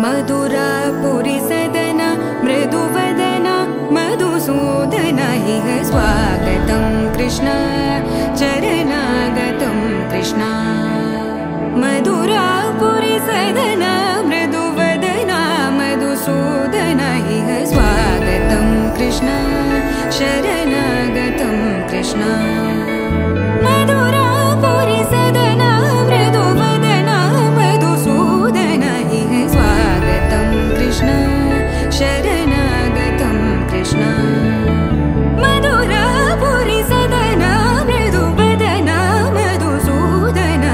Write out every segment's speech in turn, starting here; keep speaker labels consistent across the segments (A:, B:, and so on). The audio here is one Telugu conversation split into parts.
A: मधुरापुरी सदन मृदुवदन मधुसूदन इह स्वागतं कृष्ण चरणागतं कृष्ण मधुरापुरी सदन मृदुवदन मधुसूदन इह स्वागतं कृष्ण शरणागतं कृष्ण मधुरापुरी सदन मृदुवदन मधुसूदन इह स्वागतं कृष्ण शरणागतं कृष्ण मधुरापुरी सदन मृदुवदन मधुसूदन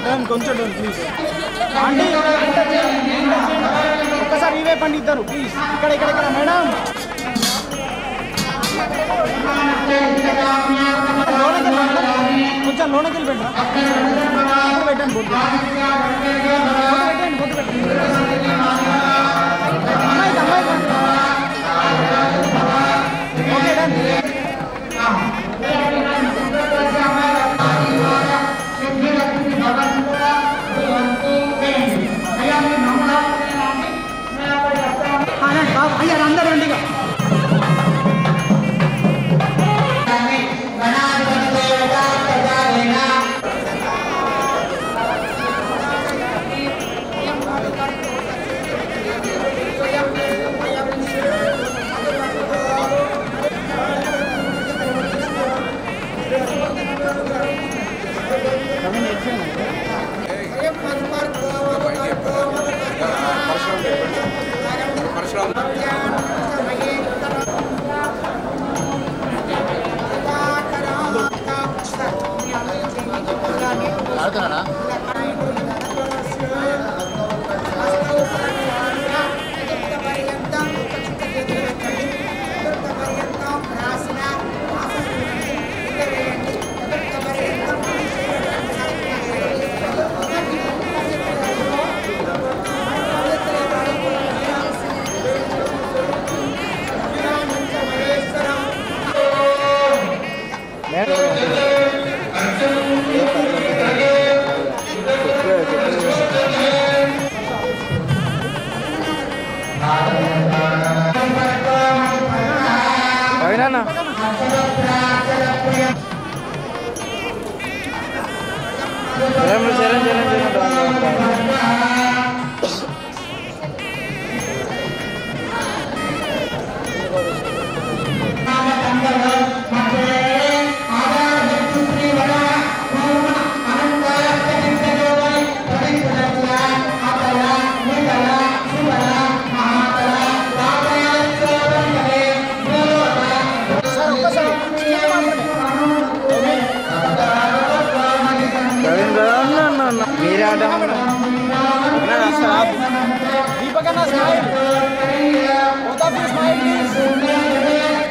B: మేడం కొంచెం ప్లీజ్ ఆంటీ ఒక్కసారి ఇవే పండి ఇద్దరు ప్లీజ్ ఇక్కడ మేడం కొంచెం లోనకి వెళ్ళి పెట్టండి బొట్టు ఓకే డన్ అయ్యా అందరూ రండి Dipakana smile. Both of you smile, please.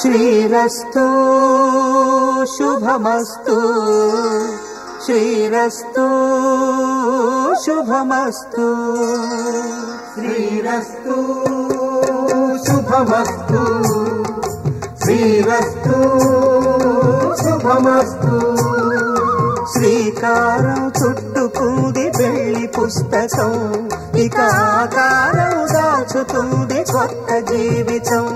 C: श्रीरस्तु शुभमस्तु श्रीरस्तु शुभमस्तु श्रीरस्तु शुभमस्तु श्रीरस्तु शुभमस्तु శ్రీకారం చుట్టుకుంది వెళ్లి పుస్తకం ఇక ఆకారం దాచుతుంది కొత్త జీవితం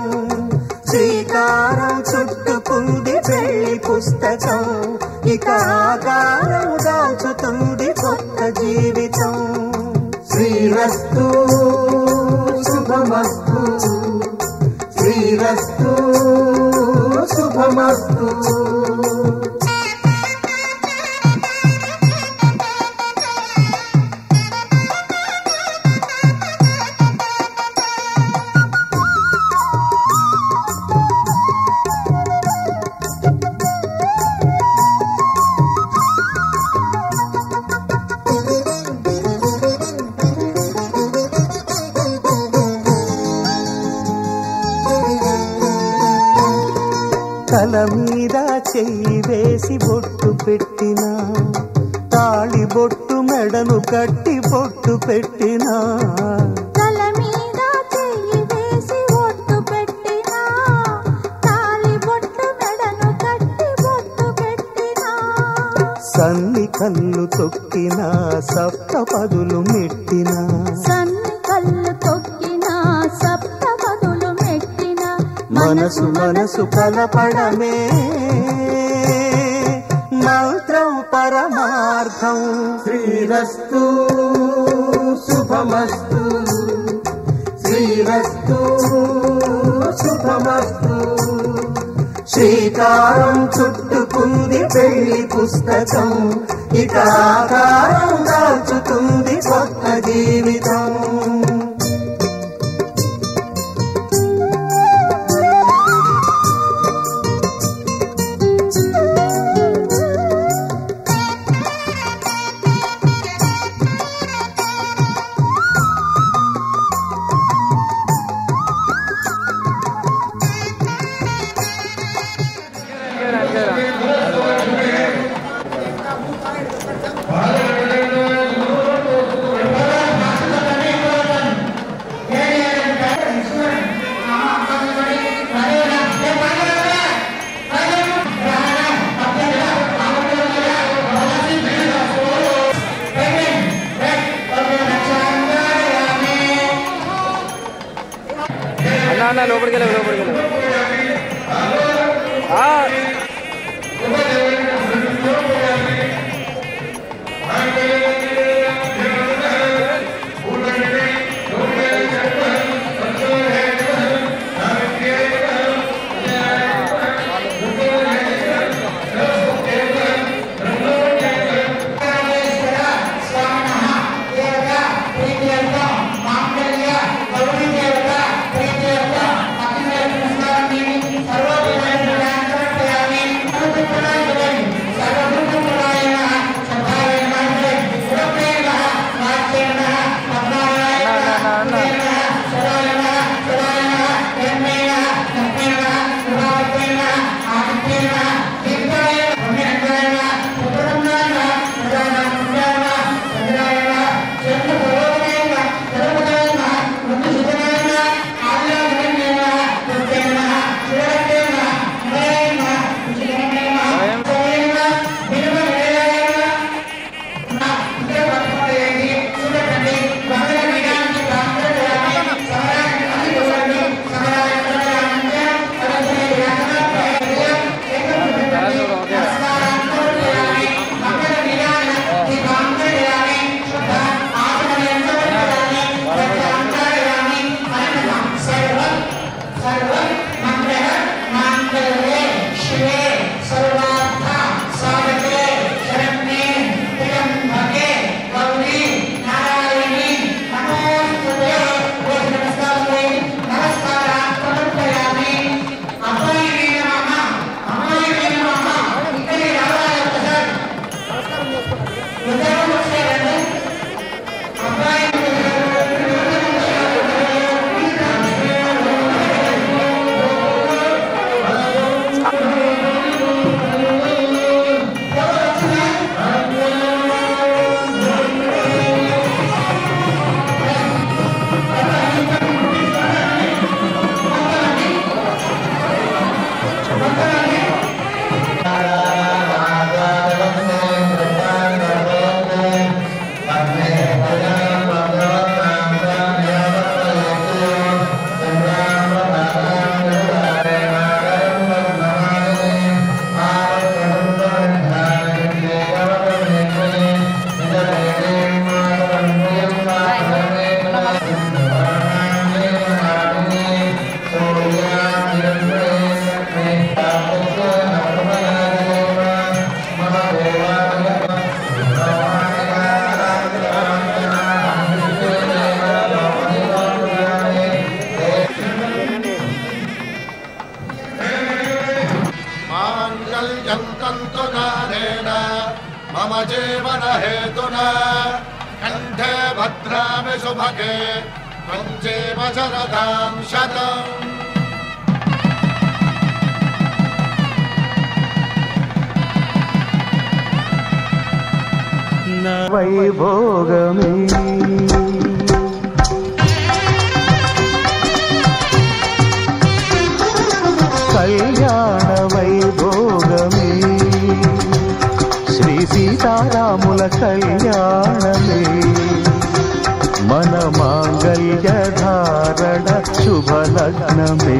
C: శ్రీకారం చుట్టుకుంది వెళ్లి పుస్తకం ఇక ఆకారం దాచుతుంది కొత్త జీవితం శ్రీరస్తు శుభమస్తు శ్రీరస్తు శుభమస్తు తల మీద చెయ్యి వేసి బొట్టు పెట్టినా తాళి బొట్టు మెడను కట్టి బొట్టు పెట్టినా
D: తల మీద చెయ్యి వేసి బొట్టు పెట్టినా తాళి బొట్టు మెడను కట్టి బొట్టు పెట్టినా
C: సన్ని కళ్ళు తొక్కినా సప్త పదులు మెట్టినా
D: సన్ని కళ్ళు తొక్కినా సప్త పదులు మెట్టినా
C: మనసు మనసు కలపడమే మంత్రం పరమార్థం శ్రీరస్తు శుభమస్తు శ్రీరస్తు శుభమస్తు శ్రీకారం చుట్టుకుంది పెళ్లి పుస్తకం ఇక ఆకారం దాచుతుంది కొత్త జీవితం
B: లోపలికి వెళ్ళావు
E: मम जीवन हेतुना कंठे भद्रामि शुभगे पंचेव शरदां शतम्
C: వైభోగమే కళ్యాణ వైభోగమే శ్రీ సీతారాముల కళ్యాణమే మన మాంగళ్య ధారణ శుభలగ్నమే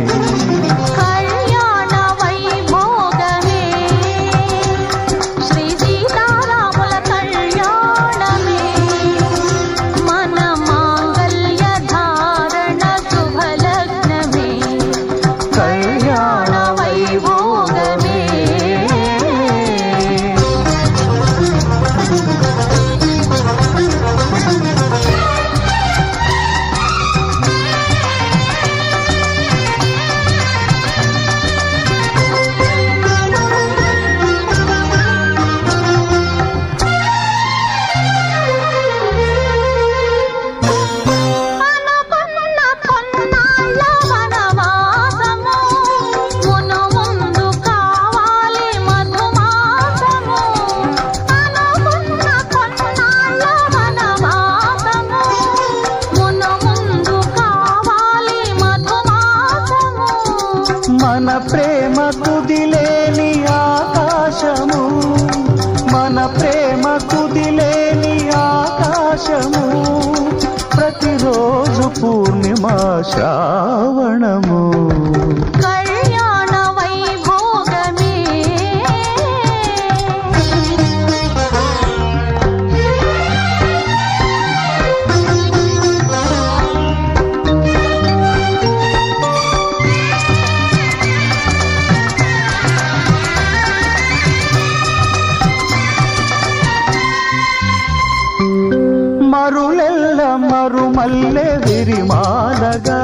C: మల్లె విరిమాలగా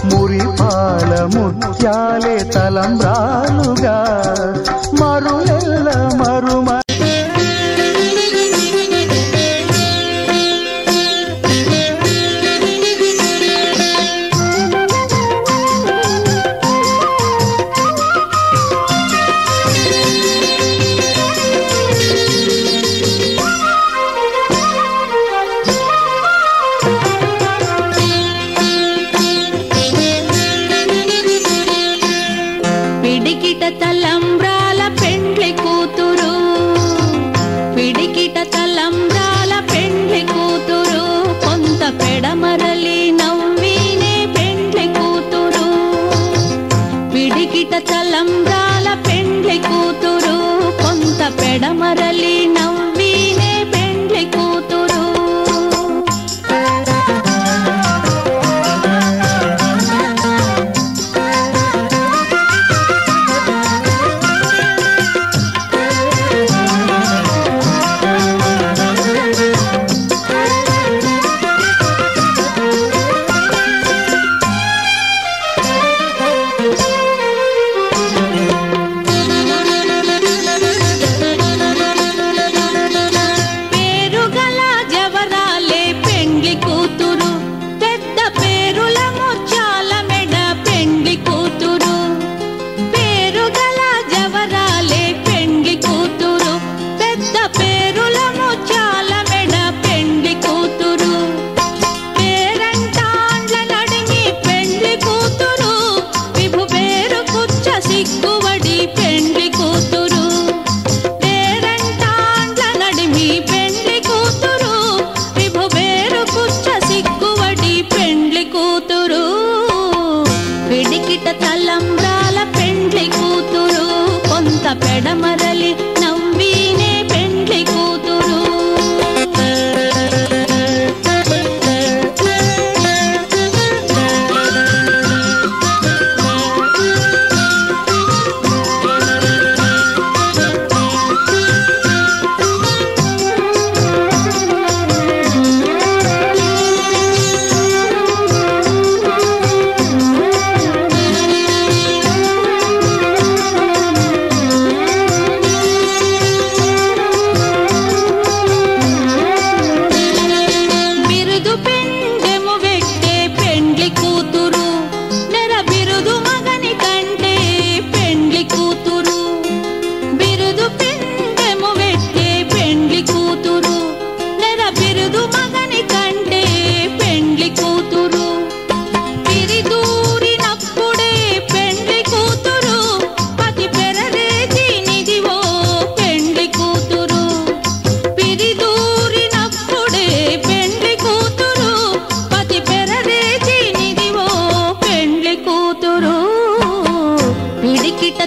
C: మురిపాల ముత్యాలే తలంబ్రాలుగా మరులెల్ల మరుమ
D: పిడికిట తలంబ్రాల పెండ్లి కూతురు, పిడికిట తలంబ్రాల పెండ్లి కూతురు, కొంత పెడమరలి నవ్వినే పెండ్లి కూతురు. పిడికిట తలంబ్రాల పెండ్లి కూతురు, కొంత పెడమరలి నవ్వినే పెండ్లి కూతురు. తలంబ్రాల పెండ్లి కూతురు, కొంత పెడమరలి నవ్వినే పెండ్లి కూతురు.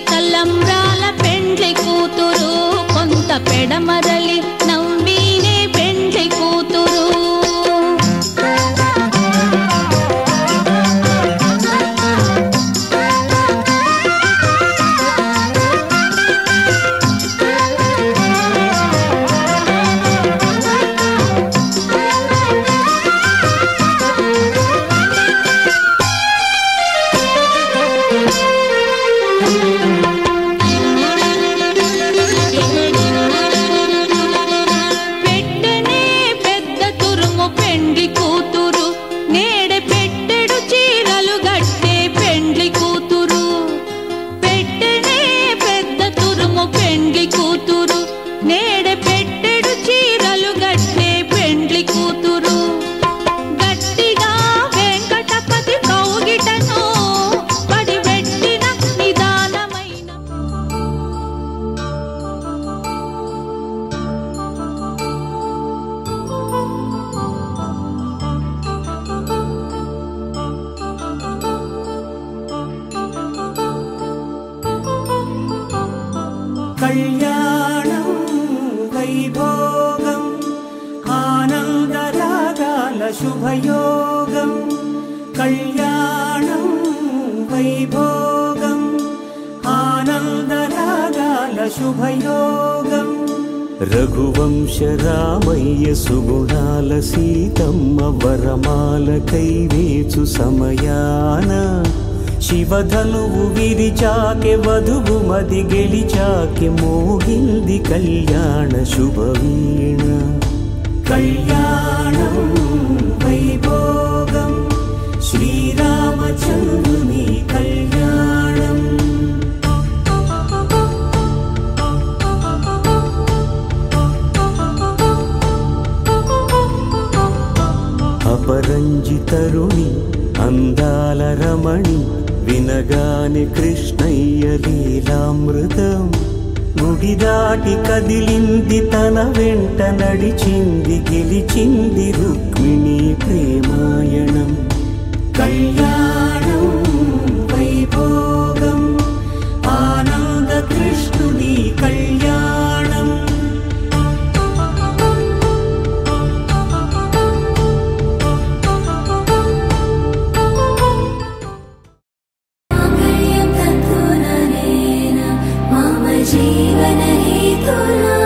D: తలంబ్రాల పెండ్లి కూతురు, కొంత పెడమరలి నవ్వినే పెండ్లి కూతురు.
F: కళ్యాణం వైభోగం ఆనందరాగాల శుభయోగం. కళ్యాణం వైభోగం ఆనందరాగాల శుభయోగం. రఘువంశ రామయ్య సుగుణాల సీతమ్మ వరమాల కైవేచు సమయాన శివధనువు విరిచాకె వధువు మది గెలిచాకె మోగింది కళ్యాణ శుభవీణ. కళ్యాణం వైభోగం శ్రీరామచంద్రుని కళ్యాణం. అపరంజి తరుణి అందాల రమణి వినగానే కృష్ణయ్య లీలామృతం. గుడి దాటి కదిలింది తన వెంట నడిచింది గెలిచింది రుక్మిణి ప్రేమాయణం. కళ్యాణం వైభోగం ఆనంద కృష్ణుని కళ్యాణం.
G: जीवन हेतुना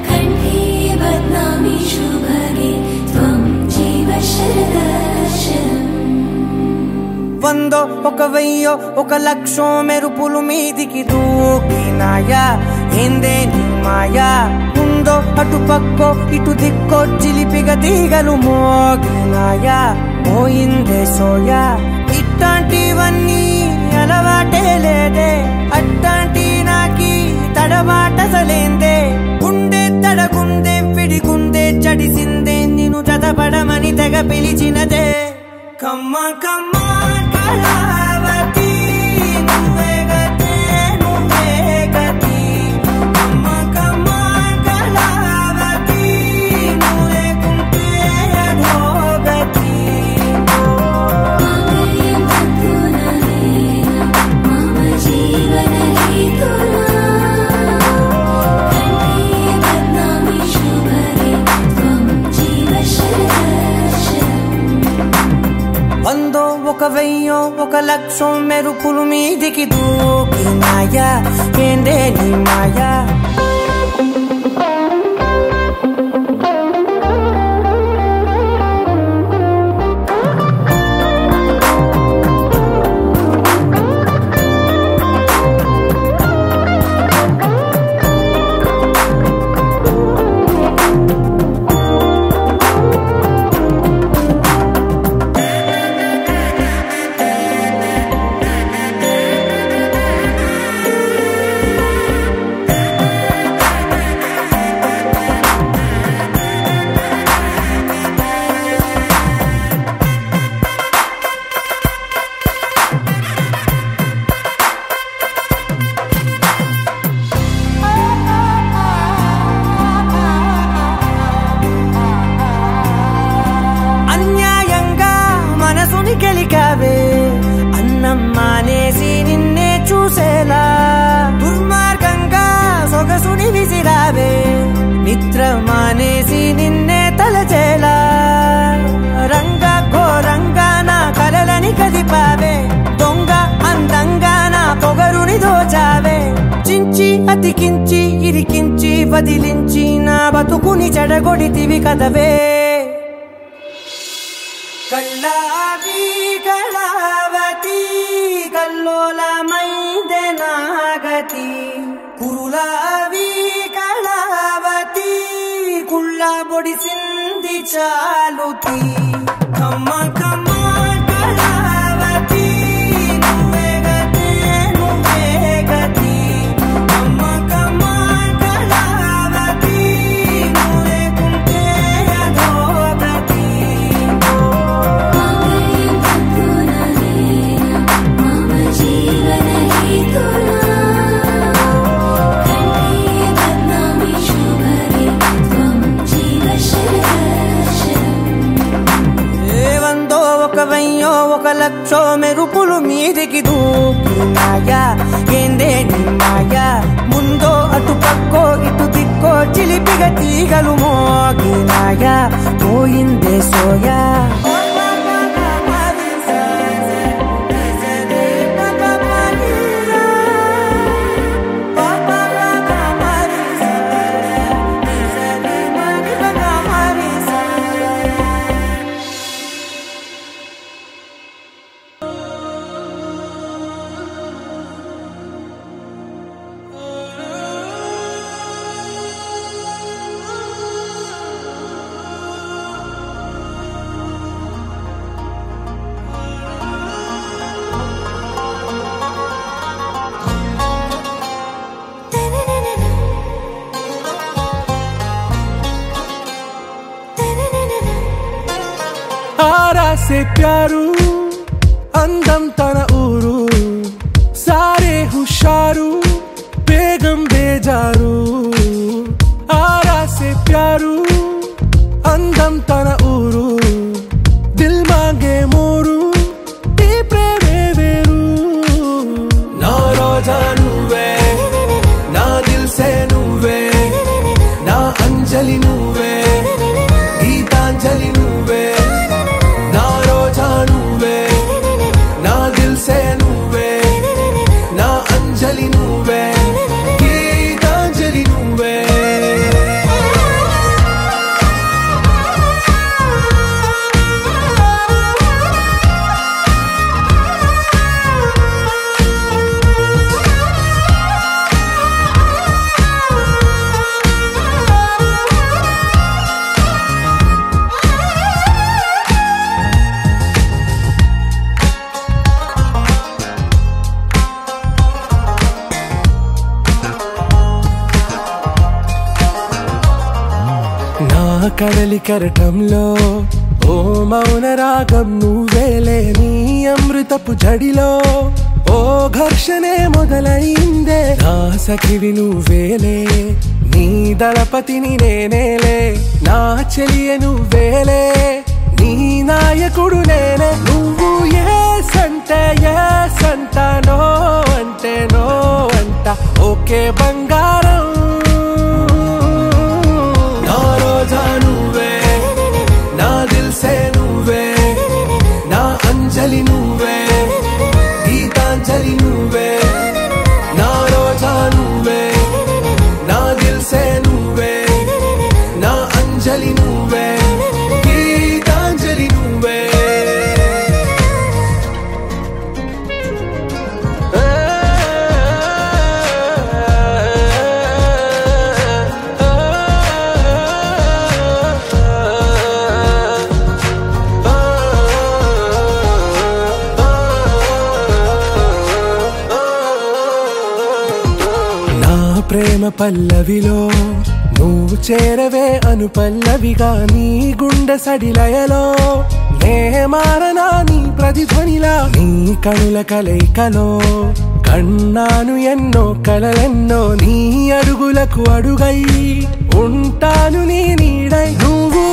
G: कंठे बध्नामि शुभगे त्वं जीव शरदर्शनम्.
H: వందో ఒక వెయ్యో ఒక లక్షో మెరుపులు మీదికి దూకినాయా ఏందే నీ మాయా. ముందో అటు పక్కో ఇటు దిక్కో చిలిపిగ తీగలు మోగినాయా పోయిందే సోయా. ఇట్లాంటివన్నీ అలవాటే లేదే అట్టాంటి నాకి తడబాటసలేందే. గుండె తడగుందే విడిగుందే చడిసిందే నిన్ను చదపడమని తెగ పిలిచినదే. కమ్మ కమ్మ కళావతి నువ్వే గతే నువ్వే గతి. కమ్మ కమ్మ కళావతి నువ్వు లేకుంటే అధోగతి.
G: जीवन हेतुना कंठे बध्नामि शुभगे त्वं जीव शरदर्शनम्.
H: వందో ఒక వెయ్యో ఒక లక్షో మెరుపులు మీదికి దూకినాయా ఏందే నీ మాయా. గెలికావే అన్నం మానేసి నిన్నే చూసేలా. దుర్మార్గంగా సొగసుని విసిరావే నిద్ర మానేసి నిన్నే తలచేలా. రంగా ఘోరంగా నా కలలని కదిపావే దొంగ అందంగా నా పొగరుని దోచావే. చించి అతికించి ఇరికించి వదిలించి నా బతుకుని చెడగొడితివి కదవే. కళ్ళావి కళావతి కల్లోలమైందే నాగతి. కురులావి కళావతి కుళ్ళ బొడిసింది చాలుతి. కమ్మ కమ్మ కళావతి నువ్వే గతే నువ్వే గతి. కమ్మ కమ్మ కళావతి నువ్వు లేకుంటే అధోగతి.
G: जीवन हेतुना कंठे बध्नामि शुभगे त्वं जीव शरदर्शनम्.
H: వందో ఒక వెయ్యో ఒక లక్షో మెరుపులు మీదికి దూకినాయా ఏందే నీ మాయా. ముందో అటు పక్కో ఇటు దిక్కో చిలిపిగ తీగలు మోగినాయా పోయిందే సోయా.
I: आरा से प्यारू అందం తన ఊరు సారే హుషారు బేగం బేజారు ఆరా సే ప్యారు అందం తన ఊరు దిల్ మాంగే మోరు ఈ ప్రేమే వేరు నా రోజా నువ్వే నా దిల్ సే నువ్వే నా అంజలి నువ్వే గీతాంజలి నువ్వే నా రోజా నువ్వే నా దిల్ సే నువ్వే నా అంజలి నువ్వే గీతాంజలి నువ్వే కడలి కరటంలో ఓ మౌన రాగం నువ్వేలే నీ అమృతపు జడిలో ఓ ఘర్షణే మొదలైందే నా సఖివి నువ్వేలే నీ దళపతిని నేనేలే నా చెలియ నువ్వేలే నీ నాయకుడు నేనే నువ్వు ఏ సంట నో అంటే నో అంట ఓకే బంగారం నా రోజా నువ్వే నా దిల్ సే నువ్వే నా అంజలి నువ్వే గీతాంజలి నువ్వే నా రోజా నువ్వే నా దిల్ సే నువ్వే నా అంజలి నువ్వే గీతాంజలి నువ్వే ప్రేమ పల్లవిలో నువ్వు చేరవే అను పల్లవిగా నీ గుండె సడిలయలో నే మారనా నీ ప్రతిధ్వనిలా నీ కనుల కలయికలో కన్నాను ఎన్నో కలలెన్నో నీ అడుగులకు అడుగై ఉంటాను నీ నీడై నువ్వు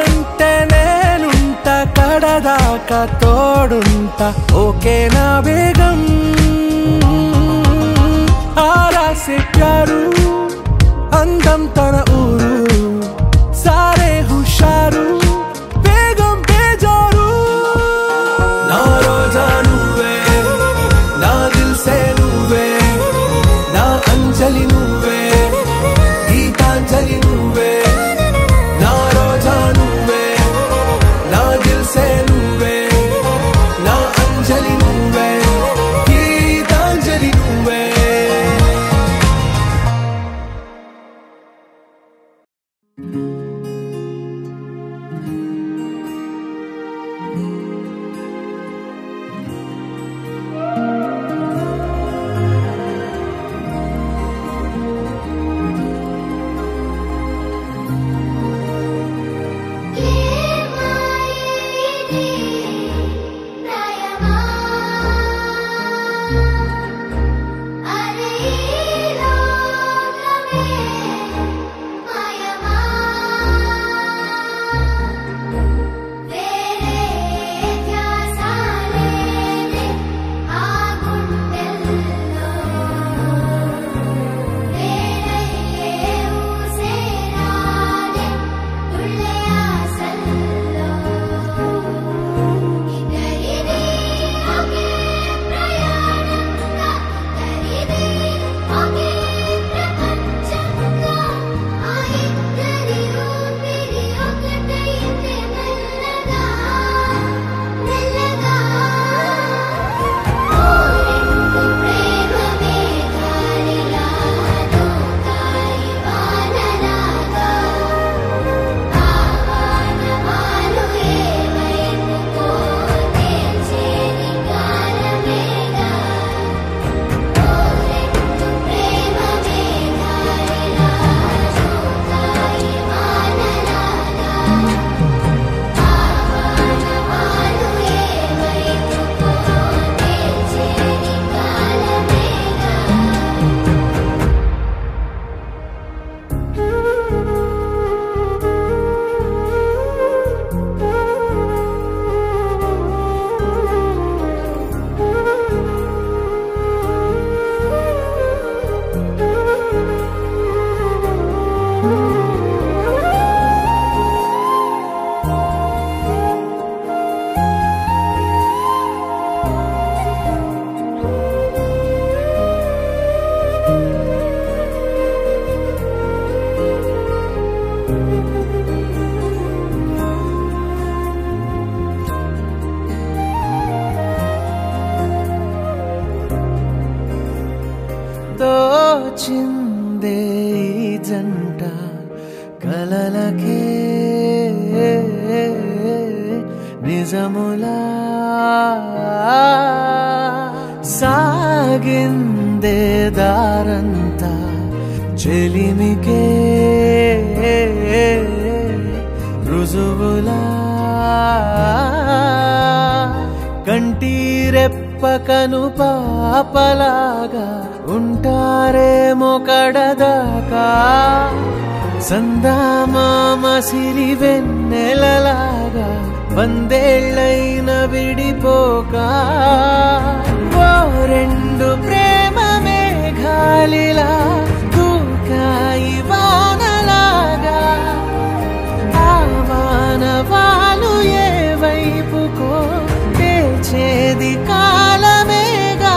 I: అంటే నేనుంట కడదాకా తోడుంటా ఓకే నా వేగం आरा से प्यारू అందం తన ఊరు సారే హుషారు బేగం బేజారు నా రోజా నువ్వే నా దిల్ సే నువ్వే నా అంజలి నువ్వే గీతాంజలి నువ్వే నా రోజా నువ్వే నా దిల్ సే నువ్వే నా అంజలి నువ్వే గీతాంజలి నువ్వే
H: తోచిందే ఈ జంట కలలకే నిజములా సాగిందే దారంతా చెలిమికే రుజువులా కంటిరెప్పకను పాపలాగా ఉంటారేమో కడదాకా సందామామ సిరి వెన్నెలలాగా వందేళ్ళైన విడిపోక ఓ రెండు ప్రేమ మేఘాలిలా దూకాయి వానలాగా ఆ వానవాలు ఏ వైపుకో తెచేది కాలమేగా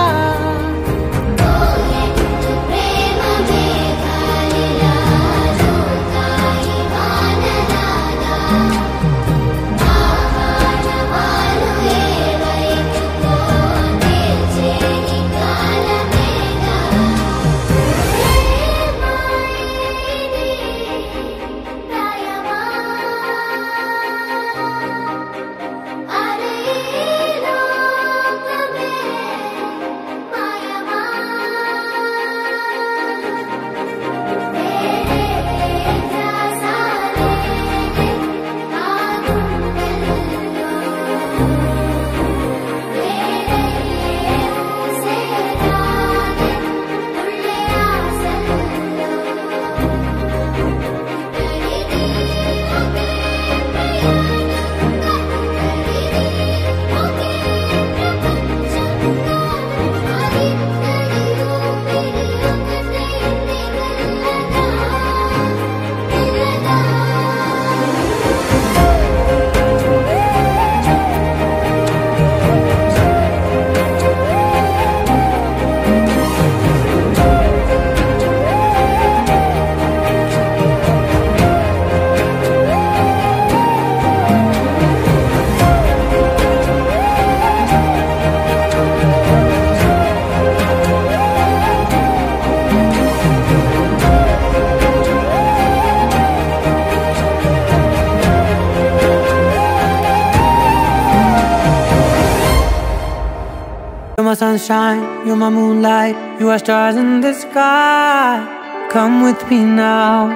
H: You're my sunshine, you're my moonlight, you are stars in the sky. Come with me now,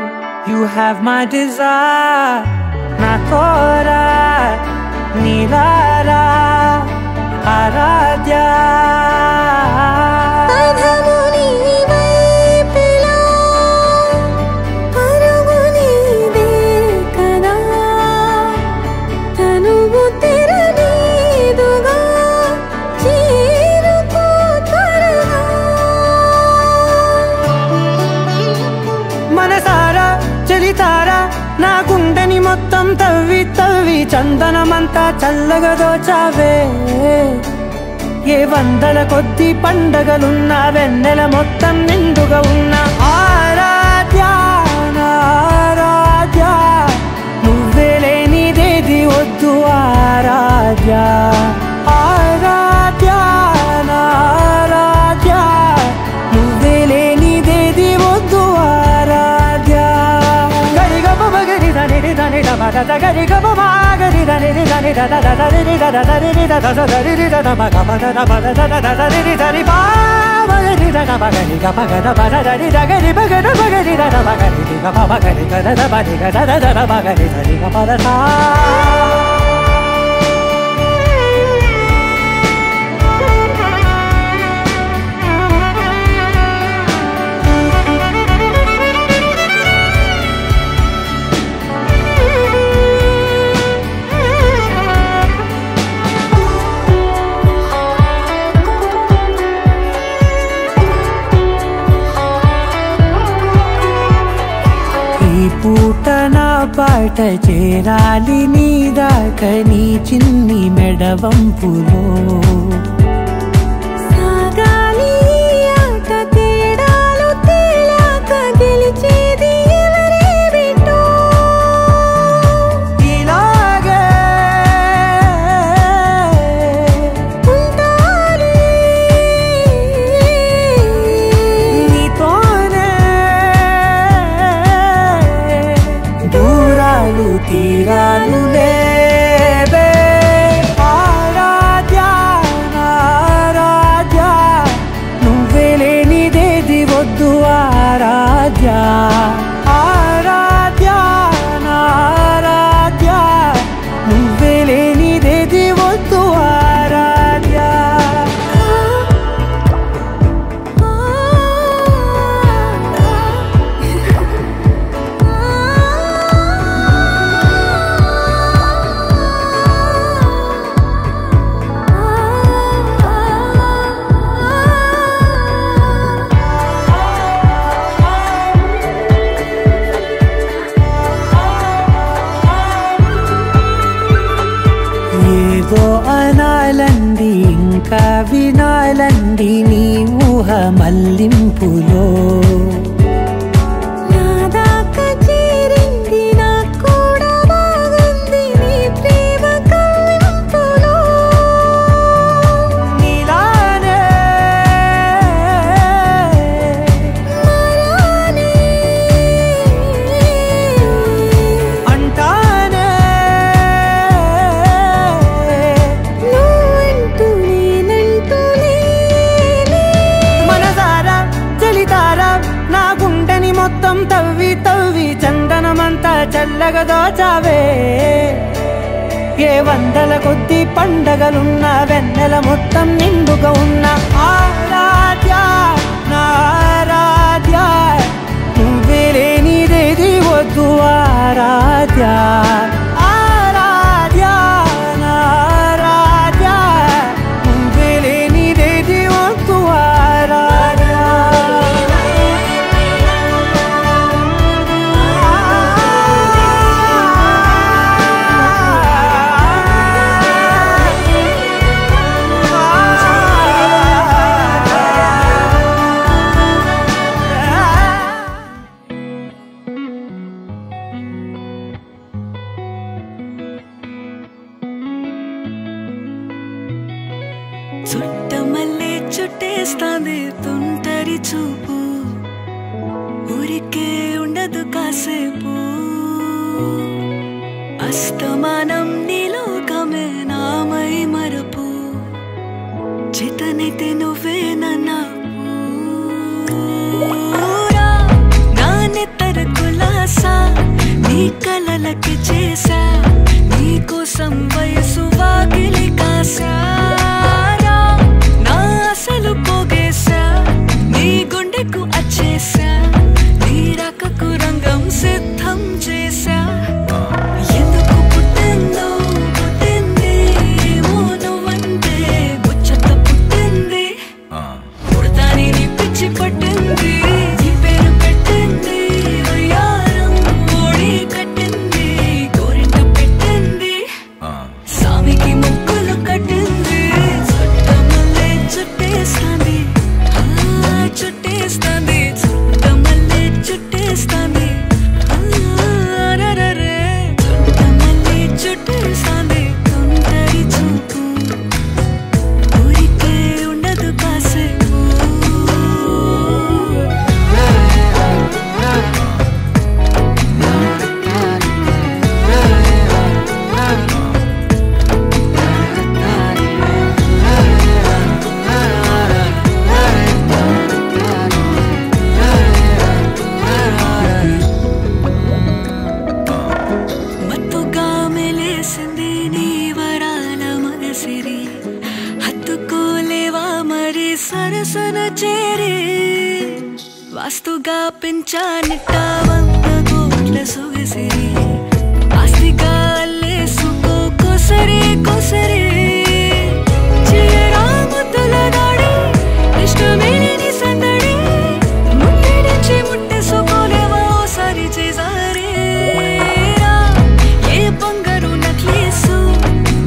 H: you have my desire. Na tora, nilara, aradhya. నా గుండెని మొత్తం తవ్వి తవ్వి చందనమంతా చల్లగా దోచావే ఏ వందల కొద్ది పండగలున్న వెన్నెల మొత్తం నిండుగా ఉన్న ఆరాధ్య ఆరాధ్య నువ్వే లేనిదేది వద్దు ఆరాధ్య ఆరాధ్య ఆరాధ్య నువ్వే లేనిదేది వద్దు ఆరాధ్య గరి గమ గరి దని దని దని దని పూట నా పాట చేరాలి నీ దాకా నీ చిన్ని మెడవంపులో
G: సాగాలి ఆట తేడాలు తేలాక గెలిచేది ఎవరే బిడ్డో
H: ఇలాగే ఉంటాలి నీ ఆరాధ్య ఆరాధ్య నా ఆరాధ్య నువ్వే లేనిదేది వద్దు ఆరాధ్య ఏదో అనాలండి ఇంకా వినాలండి నీ ఊహ మల్లింపులో
G: నాదాకా చేరింది నాకు కూడా బాగుంది నీ ప్రేమ కవ్వింపులో
H: నీలానే
G: మరానే
H: అంటానే
G: నువ్వంటూ నేనంటూ లేనే
H: మనసారా చలితారా నా గుండెని మొత్తం తవ్వి తవ్వి చందనమంతా చల్లగా దోచావే ఏ వందల కొద్ది పండగలున్న వెన్నెల మొత్తం నిండుగా ఉన్న ఆరాధ్య నా ఆరాధ్య నువ్వే లేనిదేది వద్దు ఆరాధ్య ఆరాధ్య నా ఆరాధ్య నువ్వే లేనిదేది వద్దు ఆరాధ్య
J: చుట్టమల్లే చుట్టేస్తాంది తుంటరి చూపు ఊరికే ఉండదు కాసేపు అస్తమానం నీలోకమే నామై మరపు చేతనైతే నువ్వే నన్నా నా నెత్తర కులాసా నీ కలలకి చేసా నీ కోసం వయసు వాకిలి కాసా అసలు పోగేశా నీ గుండెకు అచ్చేసా నీ రాకకు రంగం సిద్ధం చేశా ఎందుకు పుట్టిందో పుట్టింది ఏమో నువ్వంటే ముచ్చట పుట్టింది పుడతాని నీ పిచ్చి పట్టింది నీ పేరు పెట్టింది వయ్యారం ఓడి కట్టింది గోరింట పెట్టింది సామికి ముక్కులు కట్టింది చుట్టేస్తాంది చుట్టేస్తాంది చుట్టమల్లే చుట్టేస్తాంది రరే చుట్టమల్లే చుట్టేస్తాంది తుంటరి చూపు ఊరికే ఉండదు కాసేపు మత్తుగా మెలేసింది నీ వరాల మగసిరి హత్తుకోలేవా మరి సరసన చేరి వాస్తుగా పెంచానిట్ట 100 కోట్ల సొగసిరి ఆస్తిగా అల్లేసుకో కోసరి కోసరి చేయరా ముద్దుల దాడి ఇష్టమేని సందడి ముట్టడించి ముట్టేసుకోలేవా ఓసారి చేసారి ఏ బంగారు నక్లీసు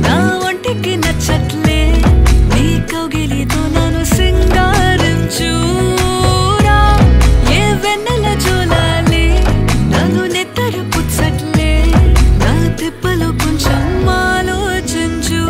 J: నా ఒంటికి నచ్చట్లే నీ కౌగిలితో నన్ను సింగారించురా ఏ వెన్నెల జోలాలి నన్ను నెత్తరు పుచ్చట్లే నా తిప్పలు కొంచెం ఆలోచించు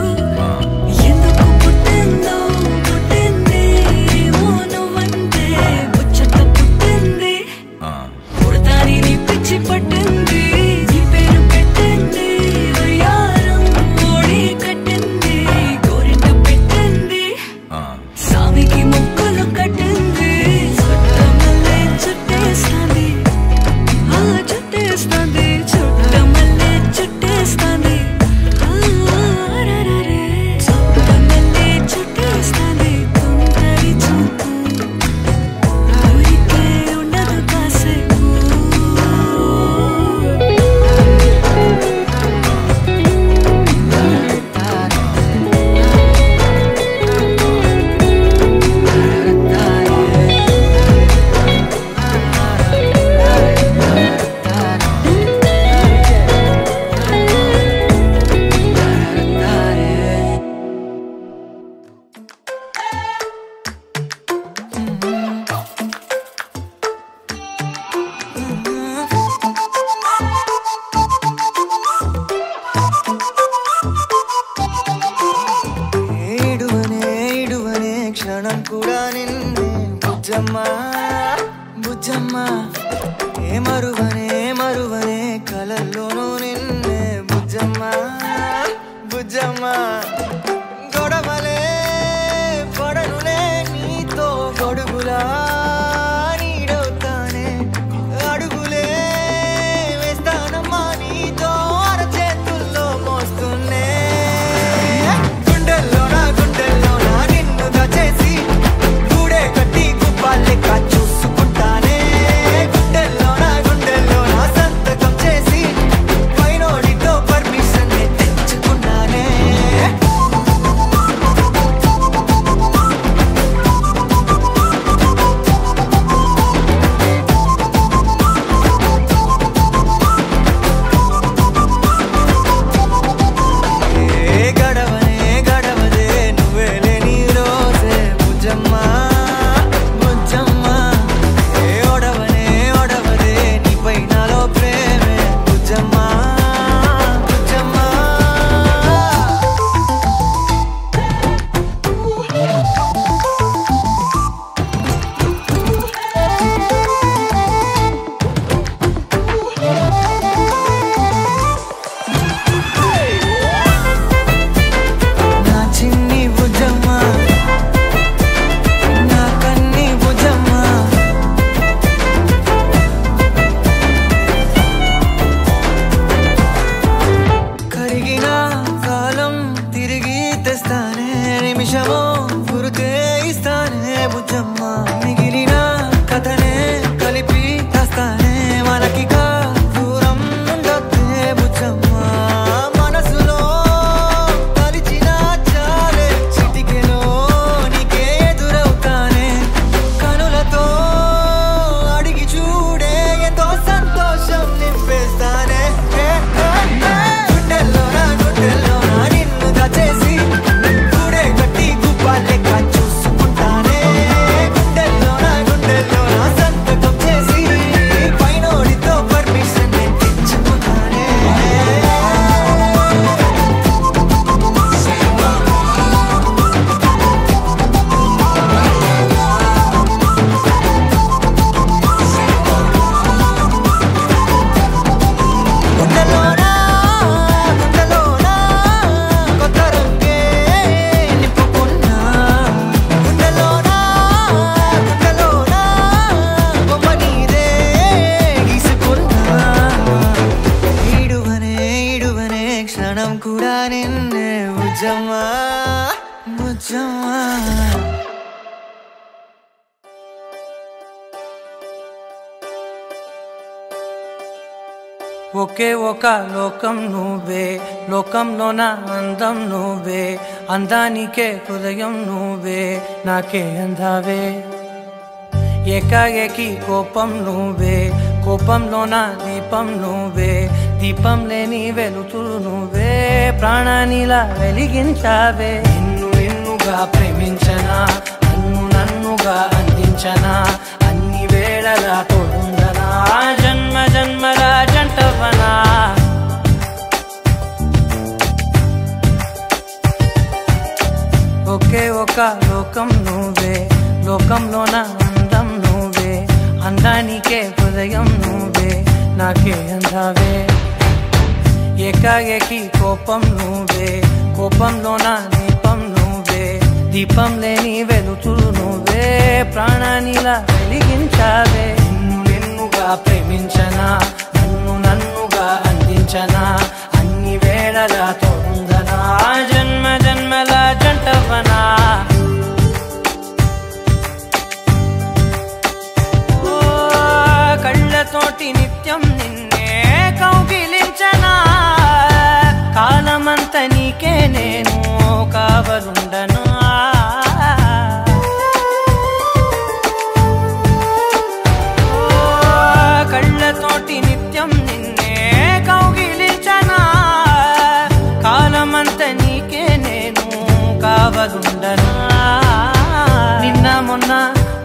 K: బుజ్జమ్మ ఏ మరువనే మరువనే కలల్లోనూ నిన్నే బుజ్జమ్మ బుజ్జమ్మ గొడవలే పడనులే నీతో గొడుగులా నీడవుతానే అడుగులే వేస్తానమ్మా నీతో అరచేతుల్లో మోస్తున్నే గుండెల్లోనా నిన్ను దాచేసి గూడే కట్టి గుప్పాలెక్క చూసుకుంటానే గుండెల్లోనా సంతకం చేసి పైనోడితో పర్మిషన్ తెచ్చుకున్నానే గడవదే నువ్వే లేని రోజే బుజ్జమ్మ బుజ్జమ్మ ఓడవదే నీపై నాలో ప్రేమే బుజ్జమ్మ బుజ్జమ్మ నా చిన్ని బుజ్జమ్మ నా కన్ని బుజ్జమ్మ కరిగిన కాలం తిరిగి తెస్తానే నిమిషమో గురుతే ఇస్తానే బుజ్జమ్మ మిగిలిన కథనే కలిపి తెస్తానే మనకిక దూరం ఉండొద్దే బుజ్జమ్మ మనసులో తలిచిన చాలే చిటికెలో నీకే ఎదురవుతానే కనులతో అడిగి చూడే ఎంతో సంతోషం నింపేస్తానే గుండెల్లోనా నిన్ను దాచేసి గూడే కట్టి గుప్పాలెక్క చూసుకుంటానే గుండెల్లోనా సంతకం చేసి పైనోడితో పర్మిషన్ తెచ్చుకుంటానే గుండెల్లోనా కొత్త రంగే నింపుకున్నా గుండెల్లోనా బొమ్మ నీదే గీసుకున్నా ఈడువనే క్షణం కూడా నిన్నే బుజ్జమ్మ బుజ్జమ్మ
H: ఒకే ఒక లోకం నువ్వే లోకంలోన అందం నువ్వే అందానికే హృదయం నువ్వే నాకే అందావే ఏకాఏకి కోపం నువ్వే కోపంలోన దీపం నువ్వే దీపం లేని వెలుతురు నువ్వే ప్రాణానిలా వెలిగించావే నిన్నుగా ప్రేమించనా నన్నుగా అందించనా అన్ని వేళలా తోడుందనా జన్మ జన్మల జంటవనా ఒకే ఒక లోకం నువ్వే లోకంలోన అందం నువ్వే అందానికే హృదయం నువ్వే నాకే అందావే ఏకాఏకి కోపం నువ్వే కోపంలోన దీపం నువ్వే దీపం లేని వెలుతురు నువ్వే ప్రాణానిలా వెలిగించావే నిన్నుగా ప్రేమించనా నన్నుగా అందించనా అన్ని వేళలా తోడుందనా జన్మ జన్మల జంటవనా కళ్ళతోటి నిత్యం నిన్నే కౌగిలించనా కాలమంత నీకే నేను కావలుండనా కళ్ళతోటి నిత్యం నిన్నే కౌగిలించనా కాలమంత నీకే నేను కావలుండనా నిన్న మొన్న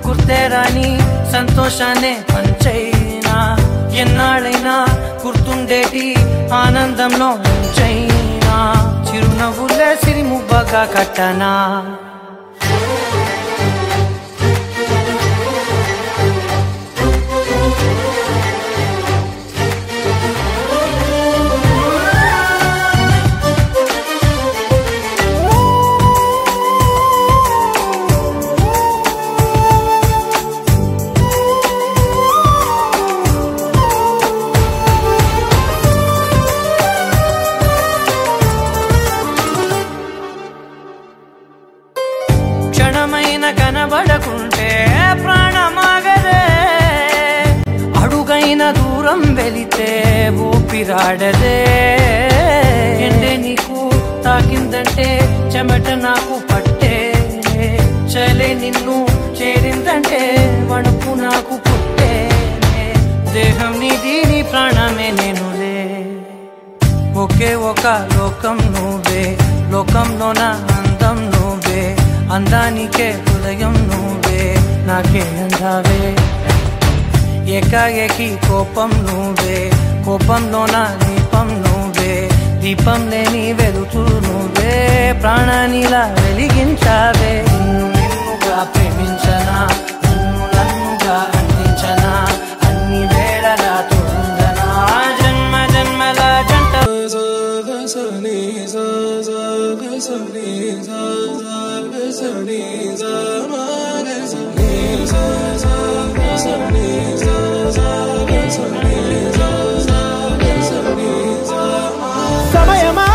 H: గుర్తేరాని సంతోషాన్ని పంచైనా ఎన్నాళ్ళైనా గుర్తుండేటి ఆనందంలో ముంచైనా చిరునవ్వులే సిరిముబ్బగా కట్టనా దూరం వెళితే ఊపిరాడదే ఎండే నీకు తాకిందంటే చెమట నాకు పట్టే చలే నిన్ను చేరిందంటే వణుకు నాకు పుట్టే దేహం నీది నీ ప్రాణమే నేనులే ఒకే ఒక లోకం నువ్వే లోకంలోన అందం నువ్వే అందానికే హృదయం నువ్వే నాకే అందావే ఏకాఏకి కోపం నువ్వే కోపంలోన దీపం నువ్వే దీపం లేని వెలుతూ నువ్వే ప్రాణానిలా వెలిగించావే నిన్నుగా ప్రేమించనా నిన్ను నన్నుగా అందించనా అన్ని వేళలా తోందనా జన్మ జన్మల జంట
L: సమయమా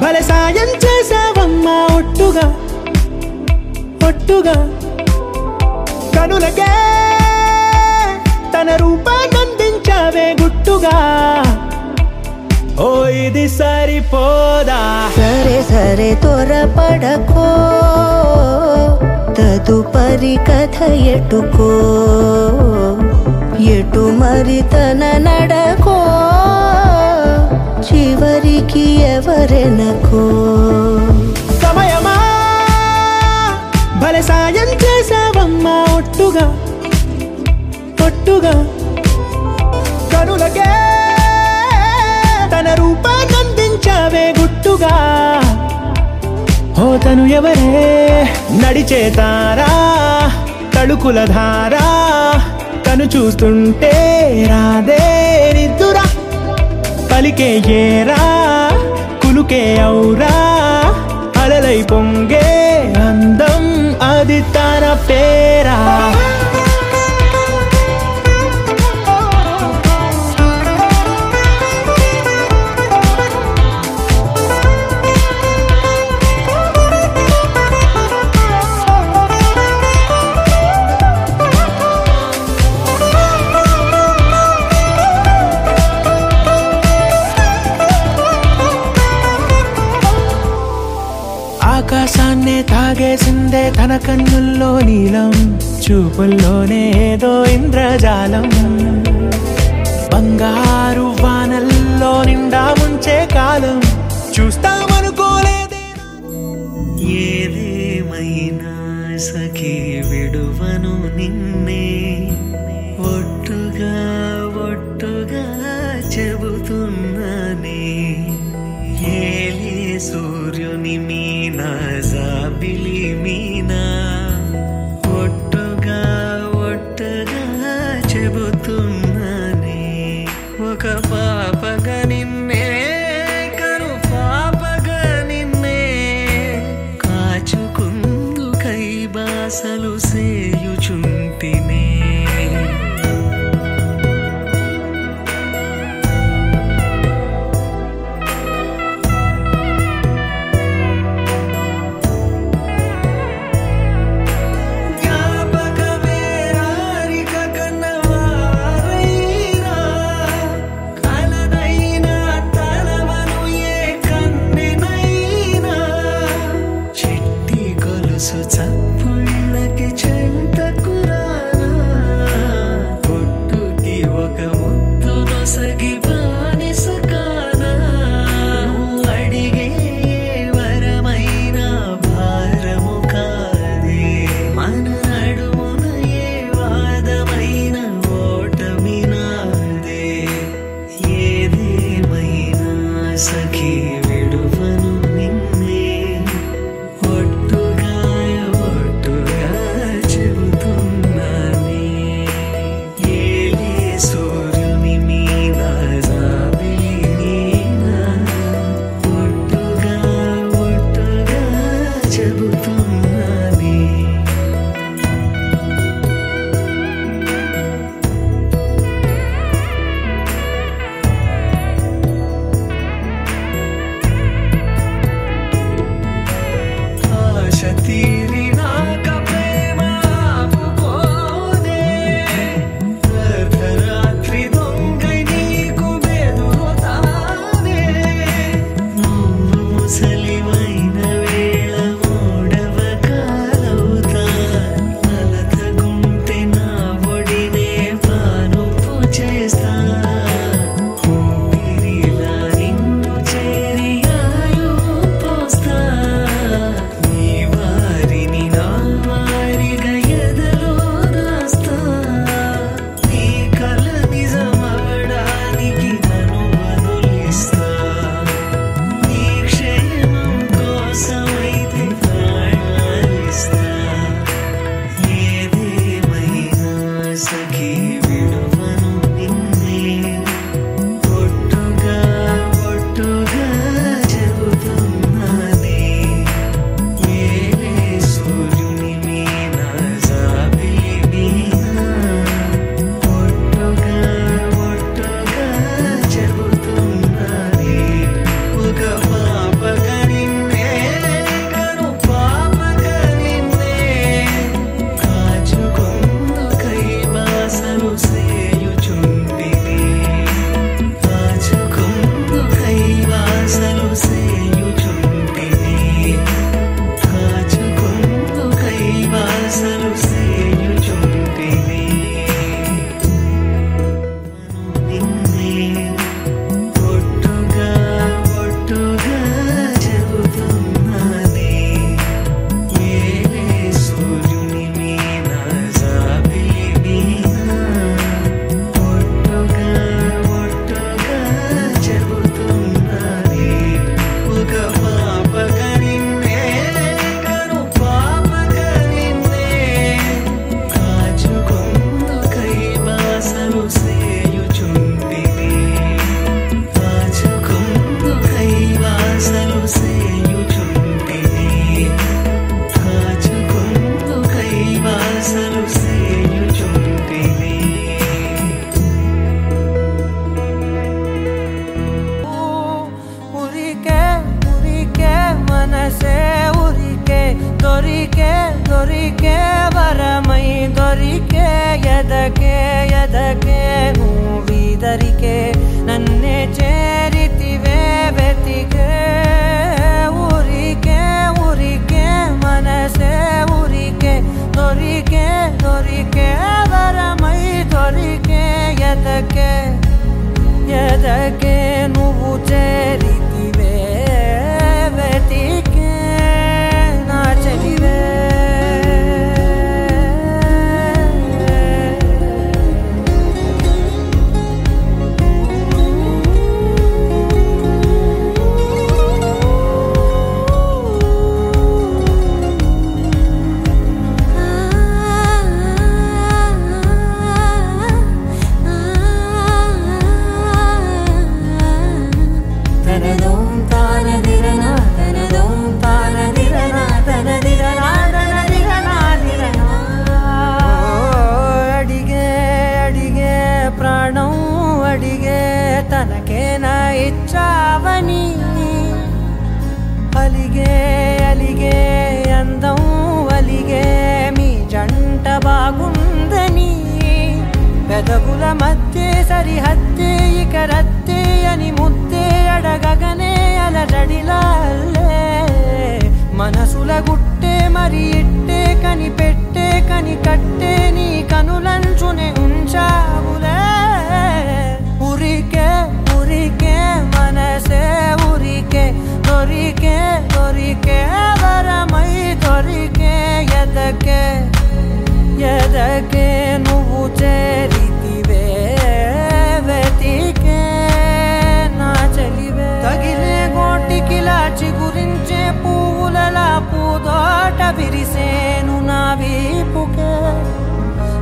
L: భలే సాయం చేసావమ్మా ఒట్టుగా ఒట్టుగా కనులకే తన రూపాన్నందించావే గుట్టుగా ఓ ఇది సరిపోదా
G: సరే సరే త్వరపడకో తదుపరి కథ ఎటుకో ఎటు మరి తన నడకో చివరికి ఎవరెనకో
L: సమయమా భలే సాయం చేసావమ్మా ఒట్టుగా ఒట్టుగా కనులకే తన రూపాన్నందించావే గుట్టుగా ఓ తను ఎవరే నడిచే తారా తళుకుల ధారా తను చూస్తుంటే రాదే నిద్దురా పలికే ఏరా కులుకే ఔరా అలలై పొంగే అందం అది తన పేరా ఆకాశాన్నే తాగేసిందే తన కన్నుల్లో నీలం చూపుల్లోనే ఏదో ఇంద్రజాలం బంగారు వానల్లో నిండా ముంచే కాలం చూస్తామనుకోలేదే
F: ఏదేమైనా సఖీ విడువను నిన్నే ఒట్టుగా ఒట్టుగా చెబుతున్నానే ఏలే సూర్యుని మీనా జాబిలి మీనా ఒట్టుగా ఒట్టుగా చెబుతున్నానే ఒక పాపగా నిన్నే కను పాపగా నిన్నే కాచుకుందు కై బాసలు సేయుచుంటినే
M: ಎದಕ್ಕೆ ನೋವಿದರಿಕೆ ನನ್ನೇ ಚೇರಿತಿವೆ ಬೆತಿಗೆ ಊರಿಕೆ ಊರಿಕೆ ಮನಸೆ ಊರಿಕೆ ದೊರಿಕೆ ದೊರಿಕೆ ವರಮೈ ದೊರಿಕೆ ಎದಕ್ಕೆ ಎದಕ್ಕೆ నువ్వు చేరితివే వెతికే నా చెలివే తనకేనా ఇచ్చావని అలిగే అలిగే అందం అలిగే మీ జంట బాగుందని పెదవుల మధ్య సరిహద్దే ఇక రద్దే అని ముద్దే అడగగనే అలజడిలాల్లే మనసుల గుట్టే మరి ఇట్టే కని పెట్టే కని కట్టే నీ కనులంచునే ఉంచావులే ఊరికే ఊరికే మనసే ఊరికే దొరికే దొరికే వరమై దొరికే ఎదకే ఎదకే నువ్వు చేరితివే వెతికే నా చెలివే తగిలే గోటికిలా చిగురించే పువ్వులలా పూదోట విరిసేను నా వీపుకే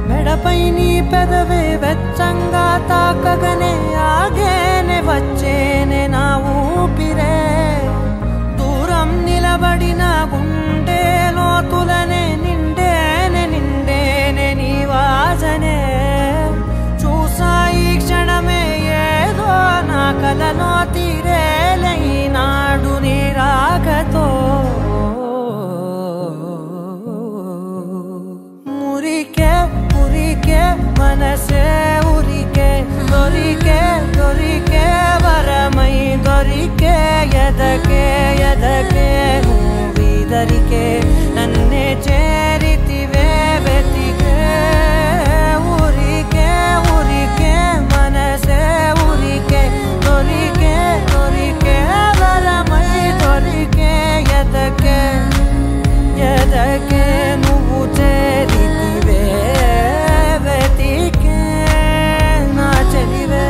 M: మెడపై నీ పెదవే వెచ్చంగా తాకగనే ఆగేనే వచ్చేనే నా ఊపిరే దూరం నిలబడిన గుండె లోతులనే నిండేనే నిండేనే నీ వాసనే చూసా ఈ క్షణమే ఏదో నా కలలో తీరేలే నాడు నీ రాకతో మురికే మురికే మనసే ఊరికే దొరికే దొరికే వరమై దొరికే ఎదకే ఎదకే నువ్విదరికే నన్నే చేరితివే వెతికే ఊరికే ఊరికే మనసే ఊరికే దొరికే దొరికే వరమై దొరికే ఎదకే ఎదకే నువ్వు చేరితివే వెతికే నా చెలివే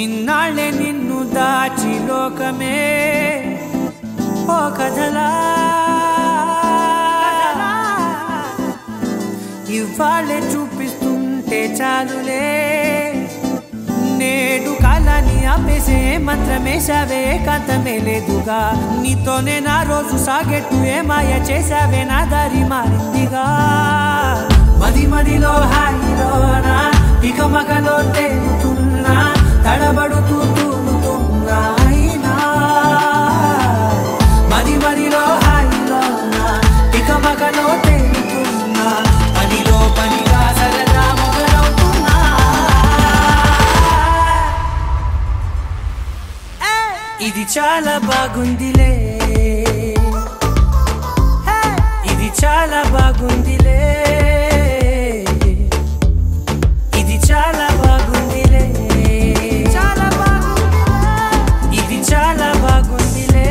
M: ఇన్నాళ్ళే నిన్ను దాచి లోకమే ఓ కథలా ఇవాళ్ళే చూపిస్తుంటే చాలులే నేడు కాలాన్ని ఆపేసే మంత్రమేశావే కాంతమే లేదుగా నీతోనే నా రోజు సాగెట్టు ఏ మాయ చేశావే నా దారి మారిందిగా మది మదిలో హాయిలోనా ఇక మగలో తేలుతున్నా తడబడుతూ తూలుతున్నా అయినా మది మదిలో హాయిలోనా ఇక మగలో తేలుతున్నా పనిలో పనిగా సరదా మొదలవుతున్నా ఇది చాలా బాగుందిలే ఇది చాలా బాగుందిలే ఇది చాలా బాగుందిలే చాలా బాగుందిలే ఇది చాలా బాగుందిలే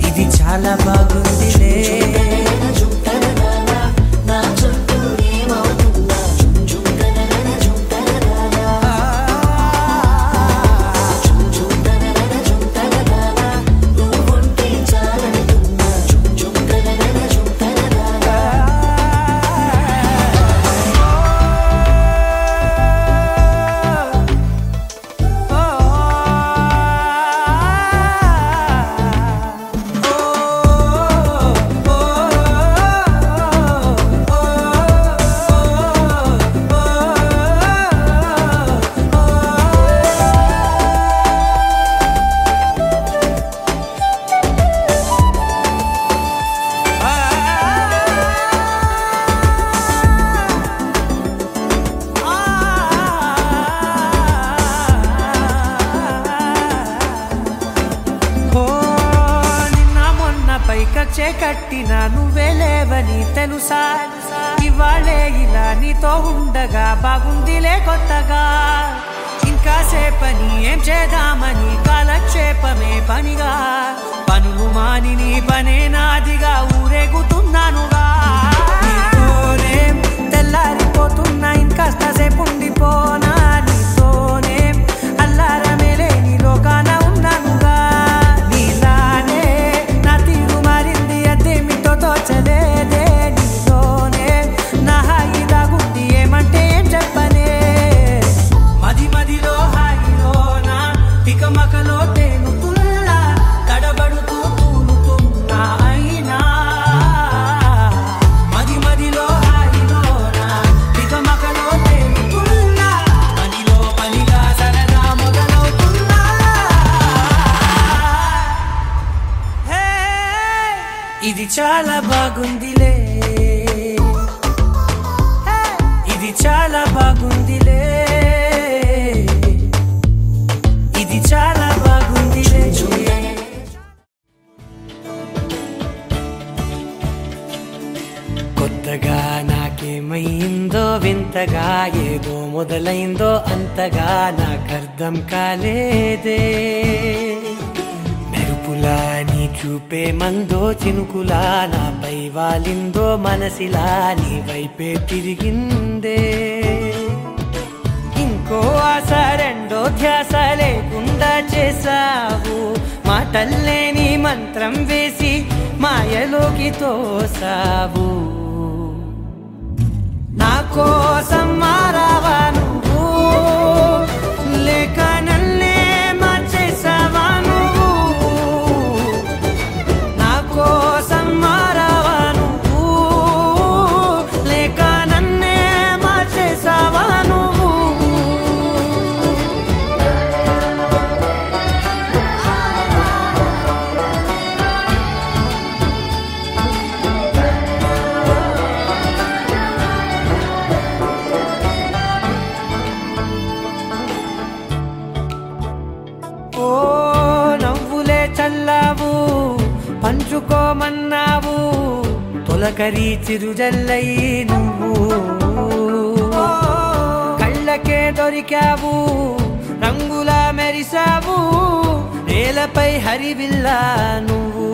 M: ఇది చాలా బాగుందిలే
N: చాలనుకున్నా
M: కట్టిన నువ్వే లేవని తెలుసా ఇవాళే ఇలా నీతో ఉండగా బాగుందిలే కొత్తగా ఇంకా సేపని ఏం చేద్దామని కాలక్షేపమే పనిగా పనులు మాని నీ పనే నాదిగా ఊరేగుతున్నానుగా నీతోనే తెల్లారిపోతున్నా ఇంకాస్త సేపు ఉండిపోనా నీతోనే అల్లారమే లేని లోకాన ఉన్నానుగా నీలానే నా తీరు మారింది అదేమిటో తోచలేదే నీతోనే నా హాయి దాగుంది ఏమంటే ఏం చెప్పనే మది మదిలో హాయిలోనా తికమకలో తేలుతున్నా తడబడుతూ తూలుతున్నా అయినా మది మదిలో హాయిలోనా తికమకలో తేలుతున్నా పనిలో పనిగా సరదా మొదలవుతున్నా హే ఇది చాలా బాగుందిలే ఇది చాలా బాగుందిలే ఇది చాలా బాగుందిలే కొత్తగా నాకేమైందో వింతగా ఏదో మొదలైందో అంతగా నాకర్థం కాలేదే మెరుపులా నీ చూపే మందో చినుకులా నాపై వాలిందో మనసిలా నీ వైపే తిరిగిందే ఇంకో ఆశ రెండో ధ్యాస లేకుండా చేసావు మాటల్లేని మంత్రం వేసి మాయలోకి తోసావు నా కోసం మారావా నువ్వు లేక నన్నే మార్చేసావా నువ్వు నా కోసం మారావా నువ్వు లేక నన్నే మార్చేసావా నువ్వు ఓ నవ్వులే చల్లావు పంచుకోమన్నావు తొలకరి చిరుజల్లై నువ్వు కళ్ళకే దొరికావు రంగులా మెరిసావు నేలపై హరివిల్లా నువ్వు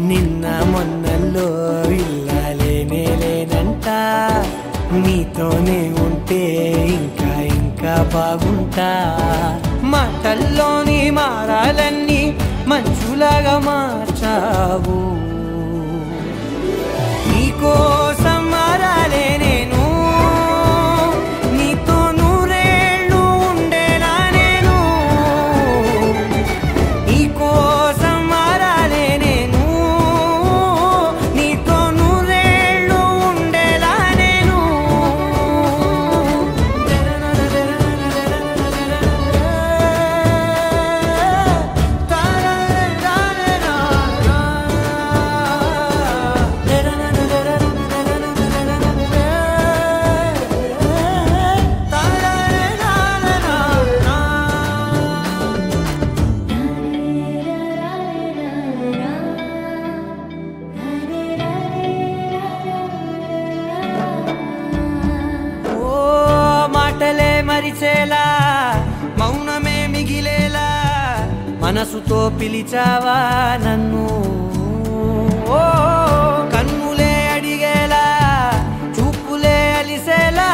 M: నిన్న మొన్నల్లో ఇల్లాలేనే లేనంట నీతోనే ఉంటే ఇంకా ఇంకా బాగుంటా మాటల్లోని మారాలన్నీ మంచులాగా మార్చావు నీకోసం మారాలే నేను నీతో నూరేళ్ళు ఉండేలా నేను నీకోసం మారాలే నేను నీతో నూరేళ్ళు ఉండేలా నేను ఓ మాటలే మరిచేలా మౌనమే మిగిలేలా మనసుతో పిలిచావా నన్ను ఓ కన్నులే అడిగేలా చూపులే అలిసేలా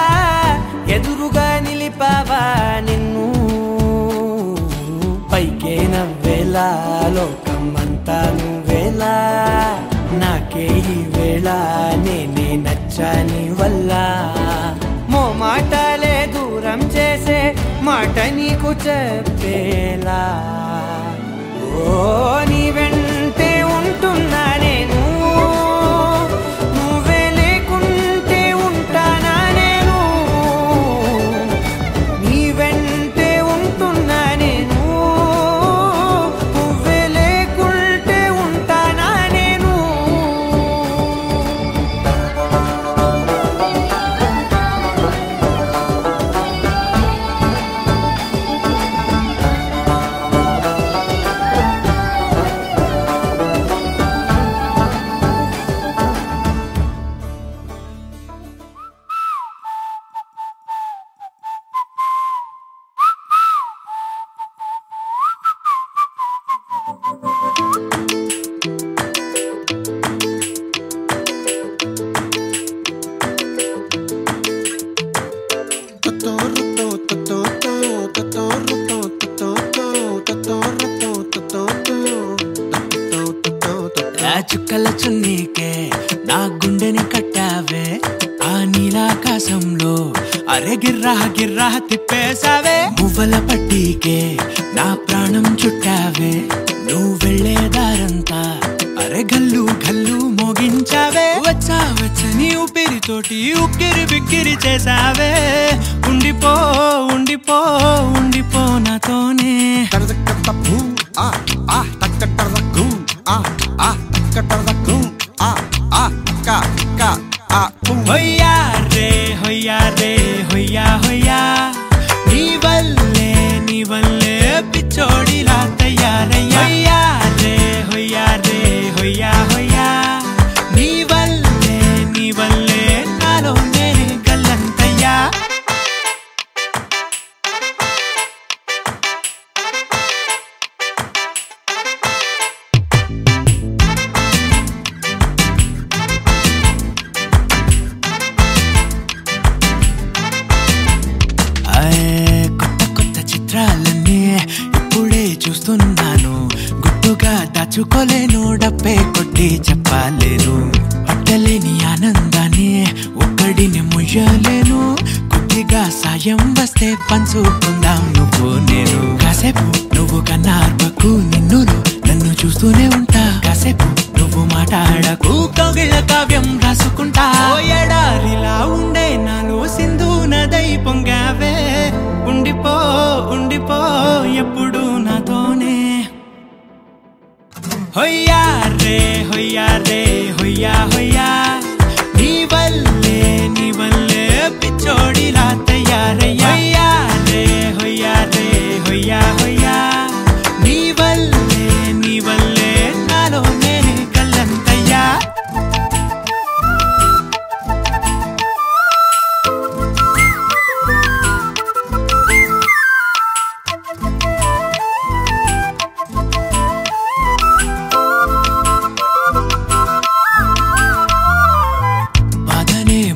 M: ఎదురుగా నిలిపావా నిన్ను పైకే నవ్వేలా లోకమంతా నువ్వేలా నాకే ఈ వేళ నేనే నచ్చాని వల్ల మో మాటలే దూరం చేసే మాట నీకు చెప్పేలా ఓ నీ వెంటే ఉంటున్నా నేను నువ్వే లేకుంటే ఉంటానా నేను నీ వెంటే ఉంటున్నా నేను నువ్వే లేకుంటే ఉంటానా నేను
F: చుక్కల చున్నీకే నా గుండెని కట్టావే ఆ నీలాకాశంలో అరే గిర్రా గిర్రా తిప్పేశావే మువ్వల పట్టీకే నా ప్రాణం చుట్టావే నువ్వు వెళ్ళేదారంతా అరే గల్లు గల్లు మోగించావే వచ్చా వచ్చని ఊపిరితోటి ఉక్కిరి బిక్కిరి చేసావే ఉండిపో ఉండిపో ఉండిపో నాతోనే హొయ్యా రే హొయ్యా రే హొయ్యా హొయ్యా నీ వల్లే పిచ్చోడిలా తయారయ్యా హొయ్యా రే హొయ్యా రే హొయ్యా హొయ్యా నీ వల్లే నాలో నేనే గల్లంతయ్యా చిత్రాలన్నీ ఇప్పుడే చూస్తున్నాను గుట్టుగా దాచుకోలేను డబ్బే కొట్టి చెప్పలేను పట్టలేని ఆనందాన్ని ఒక్కడిని ముయ్యలేను కొద్దిగా సాయం వస్తే పంచుకుందాం నువ్వు నేను కాసేపు నువ్వు కన్నార్పకు నిన్నులో నన్ను చూస్తూనే ఉంటా కాసేపు నువ్వు మాట్లాడకు కౌగిళ్ళ కావ్యం రాసుకుంటా ఎడారిలా ఉండే నాలో సింధు నదై పొంగావే ఉండిపో ఉండిపో ఎప్పుడు నాతోనే హొయ్యా రే హొయ్యా రే హొయ్యా హొయ్యా నీ వల్లే పిచ్చోడిలా తయారయ్యా హొయ్యా రే హొయ్యా రే హొయ్యా హొయ్యా నీ వల్లే నాలో నేనే గల్లంతయ్యా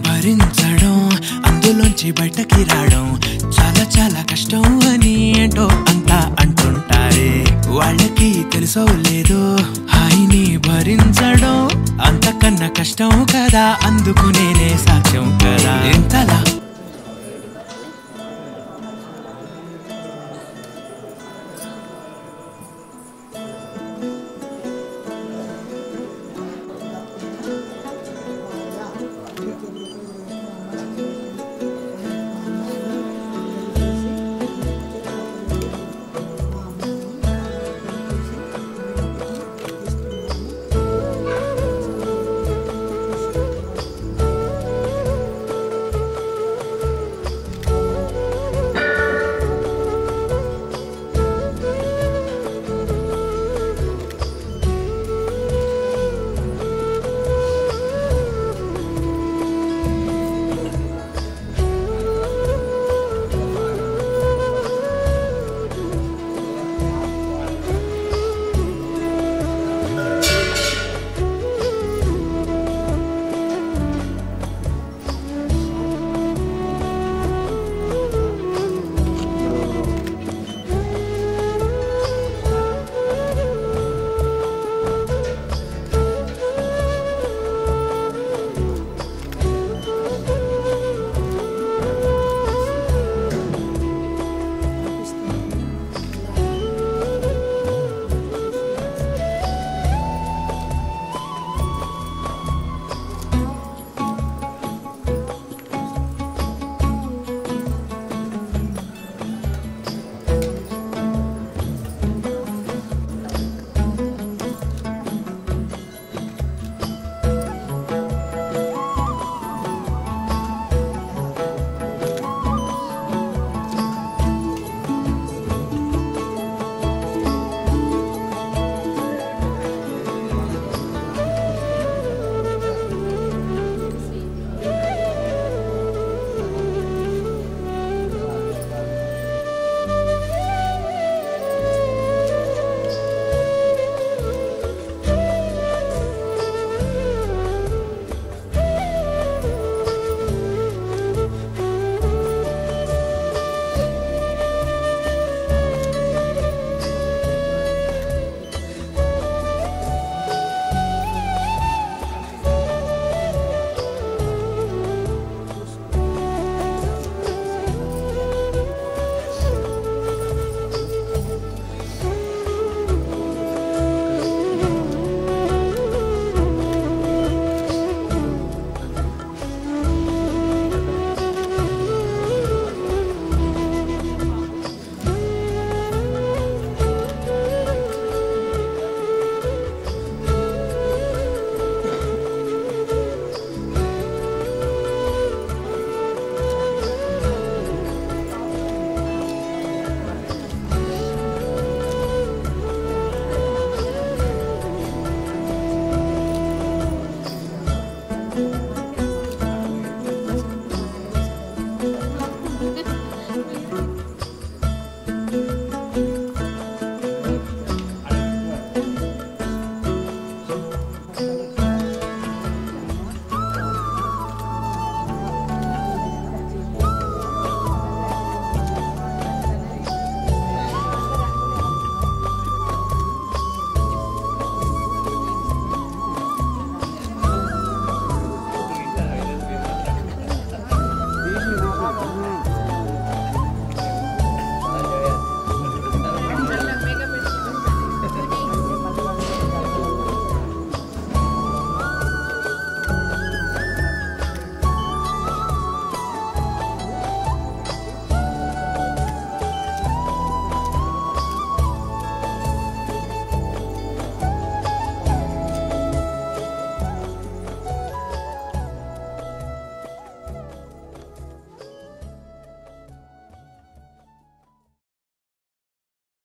F: భరించడం అందులోంచి బయటకి రావడం చాలా చాలా కష్టం అని ఏంటో అంతా అంటుంటారే వాళ్ళకి తెలుసో లేదో హాయిని భరించడం అంతకన్నా కష్టం కదా అందుకు నేనే సాక్ష్యం కదా ఎంతలా